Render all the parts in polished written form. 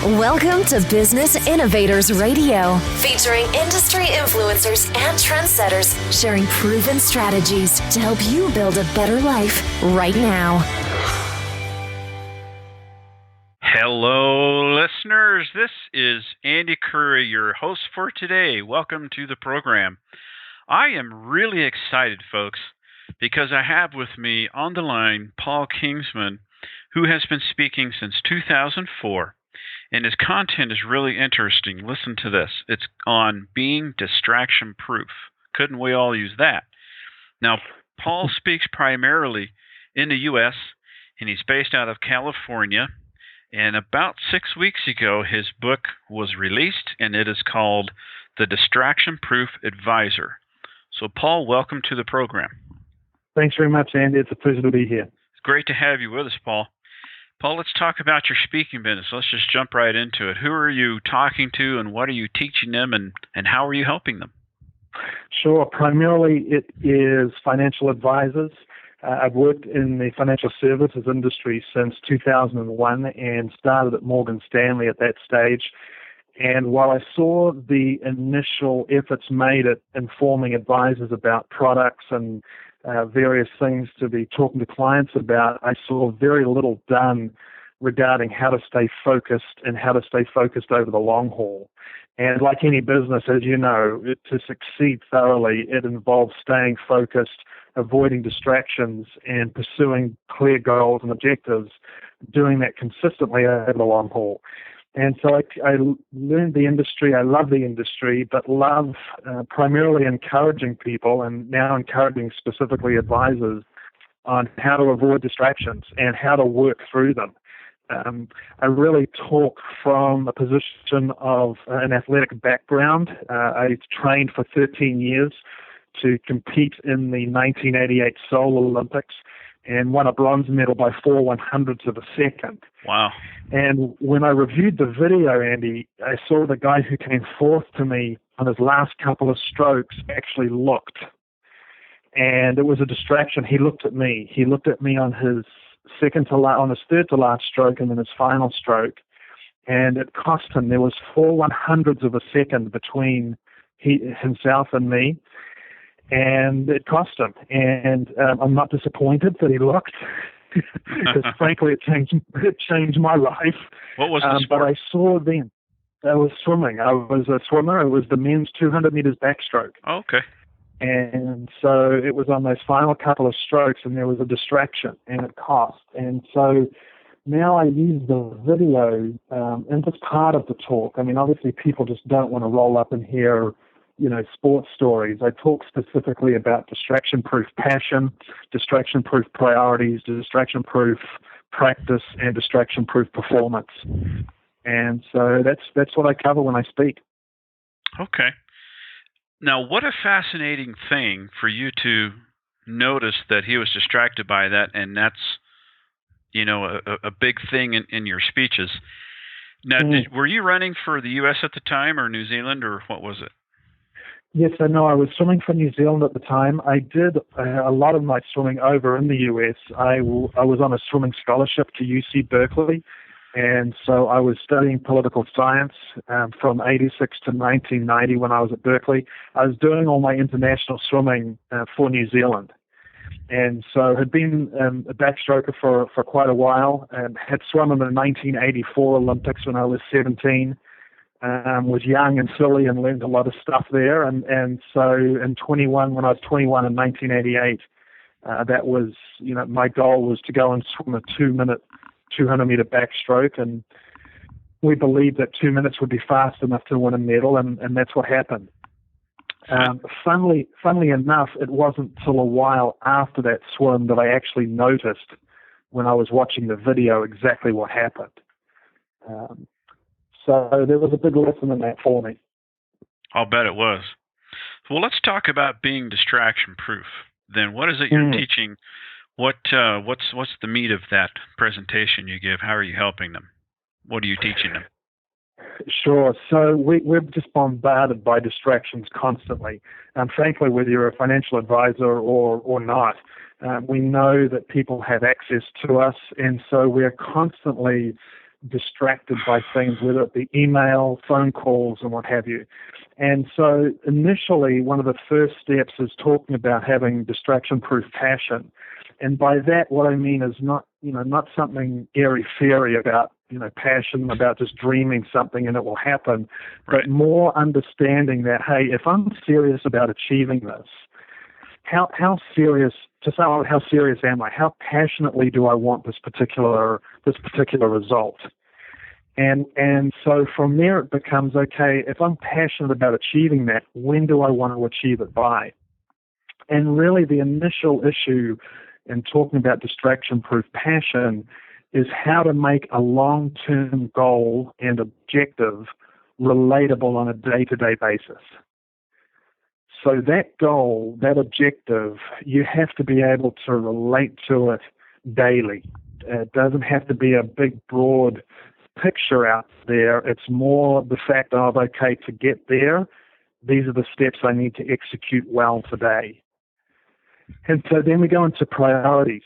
Welcome to Business Innovators Radio, featuring industry influencers and trendsetters sharing proven strategies to help you build a better life right now. Hello, listeners. This is Andy Curry, your host for today. Welcome to the program. I am really excited, folks, because I have with me on the line Paul Kingsman, who has been speaking since 2004. And his content is really interesting. Listen to this. It's on being distraction proof. Couldn't we all use that? Now, Paul speaks primarily in the U.S., and he's based out of California. And about 6 weeks ago, his book was released, and it is called The Distraction Proof Advisor. So, Paul, welcome to the program. Thanks very much, Andy. It's a pleasure to be here. It's great to have you with us, Paul. Paul, let's talk about your speaking business. Let's just jump right into it. Who are you talking to, and what are you teaching them, and how are you helping them? Sure. Primarily, it is financial advisors. I've worked in the financial services industry since 2001 and started at Morgan Stanley at that stage. And while I saw the initial efforts made at informing advisors about products and various things to be talking to clients about, I saw very little done regarding how to stay focused and how to stay focused over the long haul. And like any business, as you know, to succeed thoroughly, it involves staying focused, avoiding distractions, and pursuing clear goals and objectives, doing that consistently over the long haul. And so I learned the industry. I love the industry, but love primarily encouraging people, and now encouraging specifically advisors, on how to avoid distractions and how to work through them. I really talk from a position of an athletic background. I trained for 13 years to compete in the 1988 Seoul Olympics and won a bronze medal by 4 100ths of a second. Wow. And when I reviewed the video, Andy, I saw the guy who came fourth to me on his last couple of strokes actually looked. And it was a distraction. He looked at me. He looked at me on his third to last stroke and then his final stroke. And it cost him. There was 4 100ths of a second between himself and me. And it cost him. And I'm not disappointed that he looked, because frankly, it changed my life. What was the sport? But I saw then. I was swimming. I was a swimmer. It was the men's 200 meters backstroke. Oh, okay. And so it was on those final couple of strokes, and there was a distraction, and it cost. And so now I use the video in this part of the talk. I mean, obviously, people just don't want to roll up and hear, sports stories. I talk specifically about distraction-proof passion, distraction-proof priorities, distraction-proof practice, and distraction-proof performance. And so that's what I cover when I speak. Okay. Now, what a fascinating thing for you to notice that he was distracted by that, and that's, a big thing in your speeches. Now, were you running for the U.S. at the time, or New Zealand, or what was it? Yes, I know. I was swimming for New Zealand at the time. I did a lot of my swimming over in the U.S. I was on a swimming scholarship to UC Berkeley, and so I was studying political science from 86 to 1990 when I was at Berkeley. I was doing all my international swimming for New Zealand. And so had been a backstroker for quite a while, and had swum in the 1984 Olympics when I was 17. Was young and silly and learned a lot of stuff there. And so when I was 21 in 1988, that was, my goal was to go and swim a 2-minute 200-meter backstroke. And we believed that 2 minutes would be fast enough to win a medal, and that's what happened. Funnily enough, it wasn't till a while after that swim that I actually noticed, when I was watching the video, exactly what happened. So there was a big lesson in that for me. I'll bet it was. Well, let's talk about being distraction-proof. Then, what is it you're teaching? What's the meat of that presentation you give? How are you helping them? What are you teaching them? Sure. So we're just bombarded by distractions constantly. Frankly, whether you're a financial advisor or not, we know that people have access to us, and so we're constantly distracted by things, whether it be email, phone calls, and what have you. And so initially, one of the first steps is talking about having distraction-proof passion. And by that, what I mean is not something airy-fairy about, passion, about just dreaming something and it will happen, right. but more understanding that, hey, if I'm serious about achieving this, how serious am I? How passionately do I want this particular result? And so from there it becomes, okay, if I'm passionate about achieving that, when do I want to achieve it by? And really the initial issue in talking about distraction-proof passion is how to make a long-term goal and objective relatable on a day-to-day basis. So that goal, that objective, you have to be able to relate to it daily. It doesn't have to be a big, broad picture out there. It's more the fact of, okay, to get there, these are the steps I need to execute well today. And so then we go into priorities,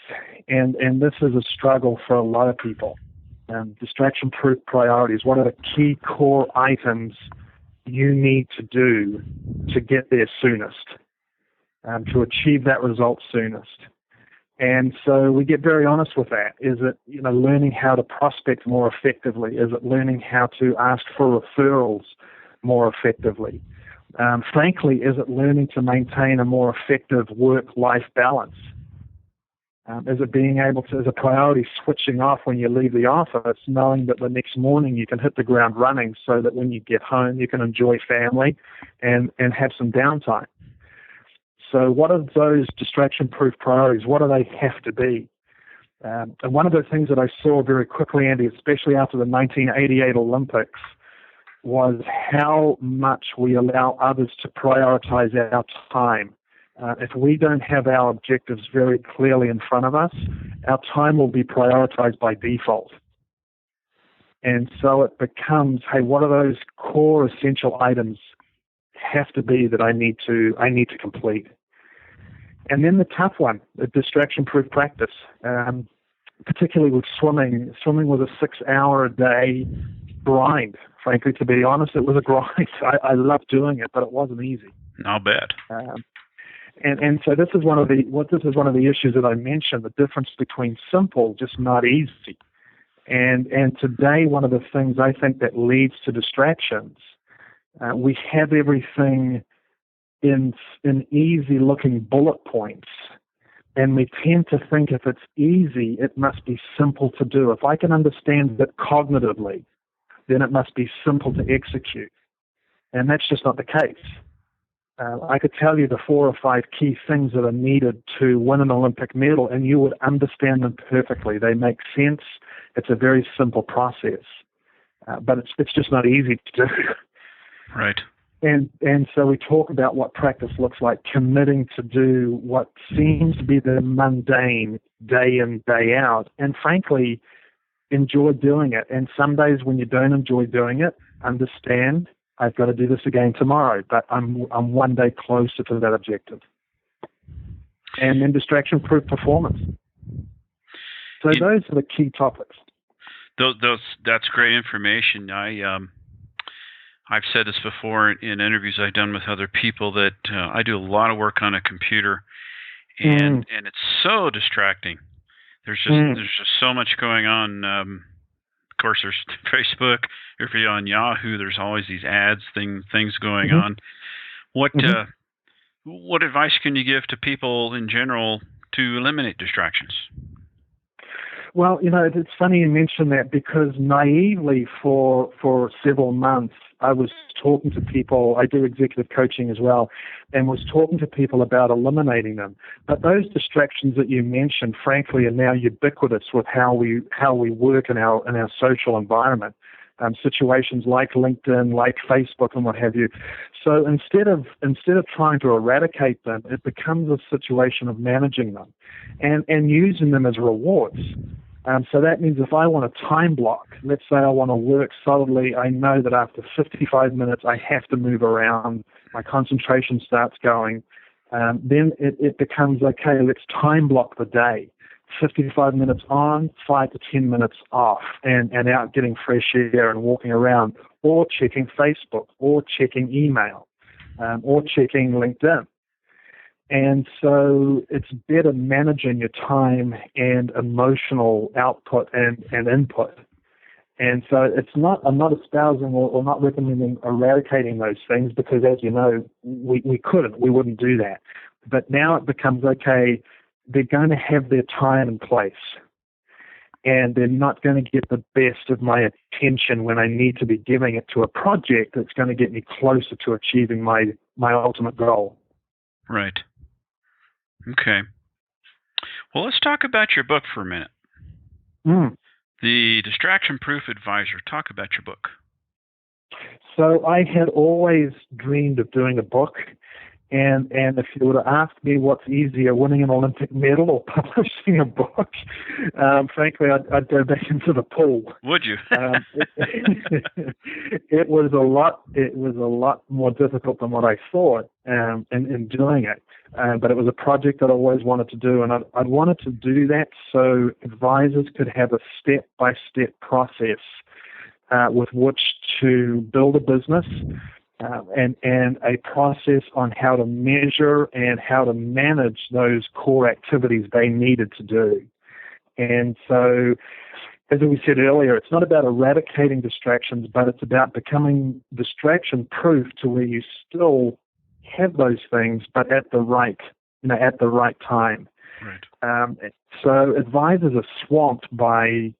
and this is a struggle for a lot of people. Distraction-proof priorities. What are the key core items you need to do to get there soonest, to achieve that result soonest? And so we get very honest with that. Is it, learning how to prospect more effectively? Is it learning how to ask for referrals more effectively? Frankly, is it learning to maintain a more effective work-life balance? Is it being able to, as a priority, switching off when you leave the office, knowing that the next morning you can hit the ground running so that when you get home you can enjoy family and have some downtime? So what are those distraction-proof priorities? What do they have to be? And one of the things that I saw very quickly, Andy, especially after the 1988 Olympics, was how much we allow others to prioritize our time. If we don't have our objectives very clearly in front of us, our time will be prioritized by default. And so it becomes, hey, what are those core essential items have to be that I need to complete? And then the tough one, the distraction-proof practice, particularly with swimming. Swimming was a 6-hour-a-day grind. Frankly, to be honest, it was a grind. I loved doing it, but it wasn't easy. I'll bet. And so this is one of the issues that I mentioned, the difference between simple, just not easy. And today, one of the things I think that leads to distractions, we have everything in easy-looking bullet points, and we tend to think if it's easy, it must be simple to do. If I can understand it cognitively, then it must be simple to execute. And that's just not the case. I could tell you the 4 or 5 key things that are needed to win an Olympic medal, and you would understand them perfectly. They make sense. It's a very simple process, but it's just not easy to do. Right. And so we talk about what practice looks like, committing to do what seems to be the mundane day in, day out, and frankly, enjoy doing it. And some days when you don't enjoy doing it, understand I've got to do this again tomorrow, but I'm one day closer to that objective. And then distraction-proof performance. So those are the key topics. That's great information. I've said this before in interviews I've done with other people that I do a lot of work on a computer, and it's so distracting. There's just so much going on. Of course, there's Facebook. If you're on Yahoo, there's always these ads, things going on. What advice can you give to people in general to eliminate distractions? Well, it's funny you mention that, because naively for several months, I was talking to people. I do executive coaching as well, and was talking to people about eliminating them. But those distractions that you mentioned, frankly, are now ubiquitous with how we work in our social environment. Situations like LinkedIn, like Facebook, and what have you. So instead of trying to eradicate them, it becomes a situation of managing them and using them as rewards. So that means if I want a time block, let's say I want to work solidly, I know that after 55 minutes I have to move around, my concentration starts going, then it becomes, okay, let's time block the day. 55 minutes on, 5 to 10 minutes off, and out getting fresh air and walking around, or checking Facebook, or checking email, or checking LinkedIn. And so it's better managing your time and emotional output and input. And so I'm not espousing or not recommending eradicating those things, because, as you know, we wouldn't do that. But now it becomes, okay, they're going to have their time and place, and they're not going to get the best of my attention when I need to be giving it to a project that's going to get me closer to achieving my ultimate goal. Right. Okay. Well, let's talk about your book for a minute. The Distraction Proof Advisor. Talk about your book. So I had always dreamed of doing a book, and if you were to ask me what's easier, winning an Olympic medal or publishing a book, frankly, I'd go back into the pool. Would you? It was a lot more difficult than what I thought in doing it. But it was a project that I always wanted to do, and I wanted to do that so advisors could have a step-by-step process with which to build a business, and a process on how to measure and how to manage those core activities they needed to do. And so, as we said earlier, it's not about eradicating distractions, but it's about becoming distraction-proof to where you still have those things, but at the right time. Right. So advisors are swamped by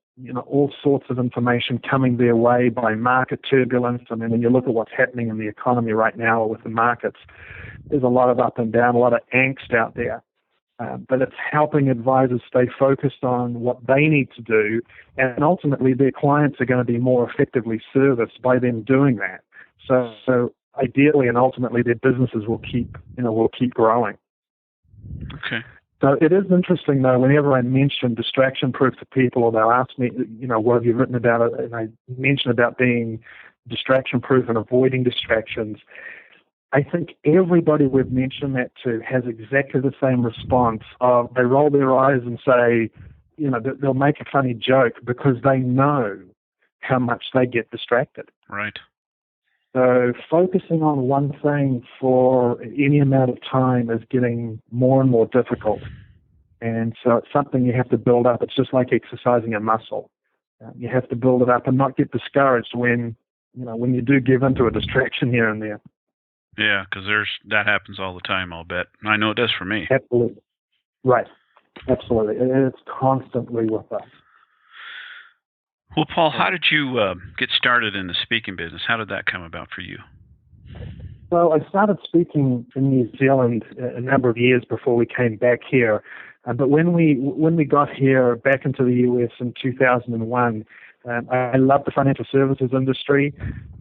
all sorts of information coming their way, by market turbulence. I mean, when you look at what's happening in the economy right now with the markets, there's a lot of up and down, a lot of angst out there. But it's helping advisors stay focused on what they need to do, and ultimately their clients are going to be more effectively serviced by them doing that. So ideally and ultimately their businesses will keep growing. Okay. So it is interesting, though, whenever I mention distraction proof to people, or they'll ask me, what have you written about it? And I mention about being distraction proof and avoiding distractions. I think everybody we've mentioned that to has exactly the same response of they roll their eyes and say, they'll make a funny joke because they know how much they get distracted. Right. So focusing on one thing for any amount of time is getting more and more difficult. And so it's something you have to build up. It's just like exercising a muscle. You have to build it up and not get discouraged when you do give into a distraction here and there. Yeah, because that happens all the time, I'll bet. I know it does for me. Absolutely. Right. Absolutely. It's constantly with us. Well, Paul, how did you get started in the speaking business? How did that come about for you? Well, I started speaking in New Zealand a number of years before we came back here. But when we got here back into the U.S. in 2001, I loved the financial services industry,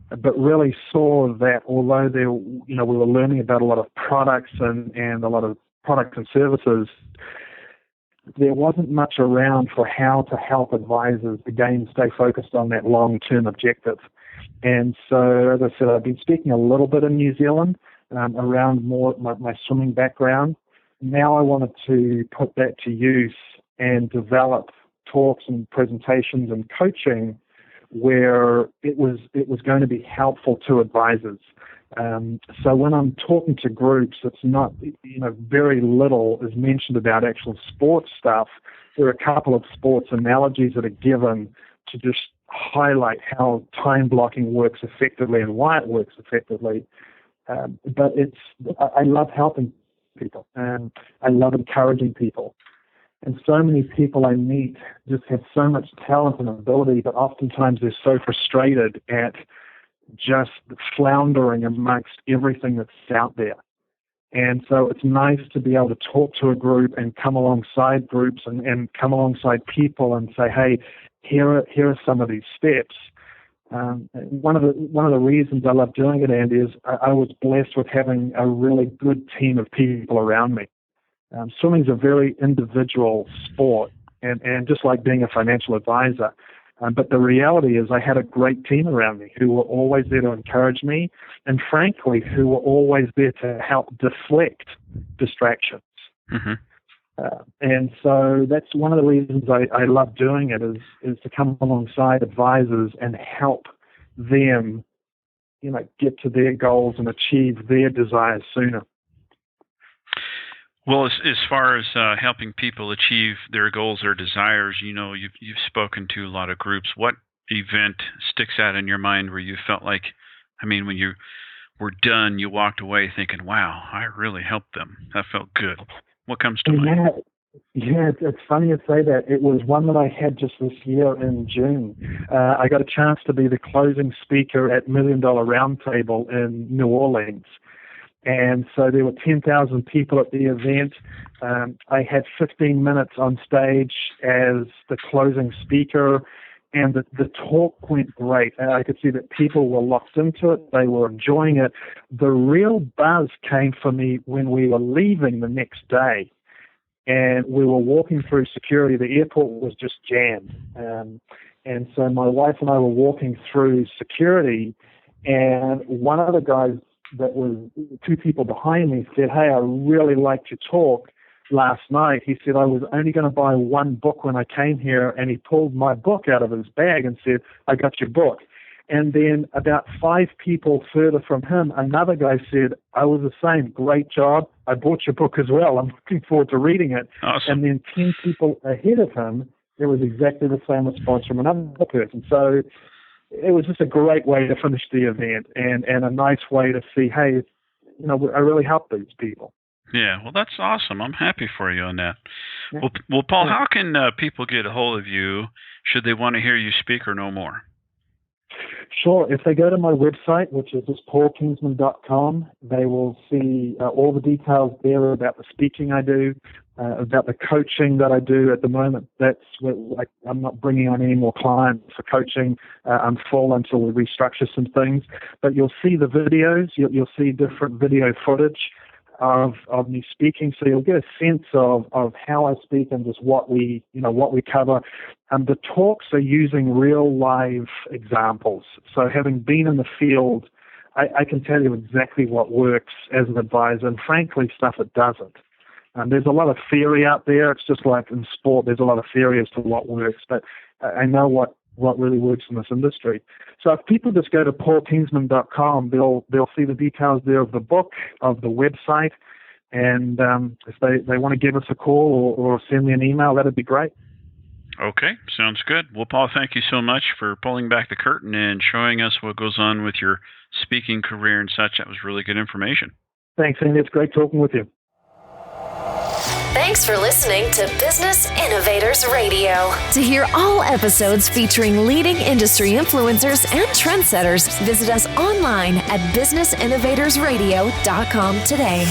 but really saw that although we were learning about a lot of products and a lot of products and services, there wasn't much around for how to help advisors, again, stay focused on that long-term objective. And so, as I said, I've been speaking a little bit in New Zealand around more my swimming background. Now I wanted to put that to use and develop talks and presentations and coaching where it was going to be helpful to advisors. So when I'm talking to groups, it's not, very little is mentioned about actual sports stuff. There are a couple of sports analogies that are given to just highlight how time blocking works effectively and why it works effectively. But I love helping people, and I love encouraging people. And so many people I meet just have so much talent and ability, but oftentimes they're so frustrated at just floundering amongst everything that's out there. And so it's nice to be able to talk to a group and come alongside groups and come alongside people and say, hey, here are some of these steps. One of the reasons I love doing it, Andy, is I was blessed with having a really good team of people around me. Swimming is a very individual sport, and just like being a financial advisor. But the reality is I had a great team around me who were always there to encourage me, and frankly, who were always there to help deflect distractions. Mm-hmm. And so that's one of the reasons I love doing it is to come alongside advisors and help them, get to their goals and achieve their desires sooner. Well, as far as helping people achieve their goals or desires, you've spoken to a lot of groups. What event sticks out in your mind where you felt like, when you were done, you walked away thinking, wow, I really helped them. That felt good. What comes to mind? Yeah, it's funny you say that. It was one that I had just this year in June. I got a chance to be the closing speaker at $1 Million Roundtable in New Orleans. And so there were 10,000 people at the event. I had 15 minutes on stage as the closing speaker, and the talk went great. I could see that people were locked into it. They were enjoying it. The real buzz came for me when we were leaving the next day. And we were walking through security. The airport was just jammed. And so my wife and I were walking through security, and one of the guys that was 2 people behind me said, "Hey, I really liked your talk last night." He said, "I was only going to buy one book when I came here," and he pulled my book out of his bag and said, "I got your book." And then about 5 people further from him, another guy said, "I was the same. Great job. I bought your book as well. I'm looking forward to reading it." Awesome. And then 10 people ahead of him, there was exactly the same response from another person. So it was just a great way to finish the event and a nice way to see, hey, I really helped these people. Yeah, well, that's awesome. I'm happy for you on that. Yeah. Well, Paul, how can people get a hold of you should they want to hear you speak or know more? Sure. If they go to my website, which is just paulkingsman.com, they will see all the details there about the speaking I do, about the coaching that I do at the moment. That's what, I'm not bringing on any more clients for coaching. I'm full until we restructure some things. But you'll see the videos. You'll see different video footage of me speaking, so you'll get a sense of how I speak and just what we cover. The talks are using real live examples. So having been in the field, I can tell you exactly what works as an advisor, and frankly, stuff that doesn't. There's a lot of theory out there. It's just like in sport, there's a lot of theory as to what works, but I know what really works in this industry. So if people just go to paulkingsman.com, they'll see the details there of the book, of the website, and if they want to give us a call or send me an email, that'd be great. Okay, sounds good. Well, Paul, thank you so much for pulling back the curtain and showing us what goes on with your speaking career and such. That was really good information. Thanks, Andy. It's great talking with you. Thanks for listening to Business Innovators Radio. To hear all episodes featuring leading industry influencers and trendsetters, visit us online at businessinnovatorsradio.com today.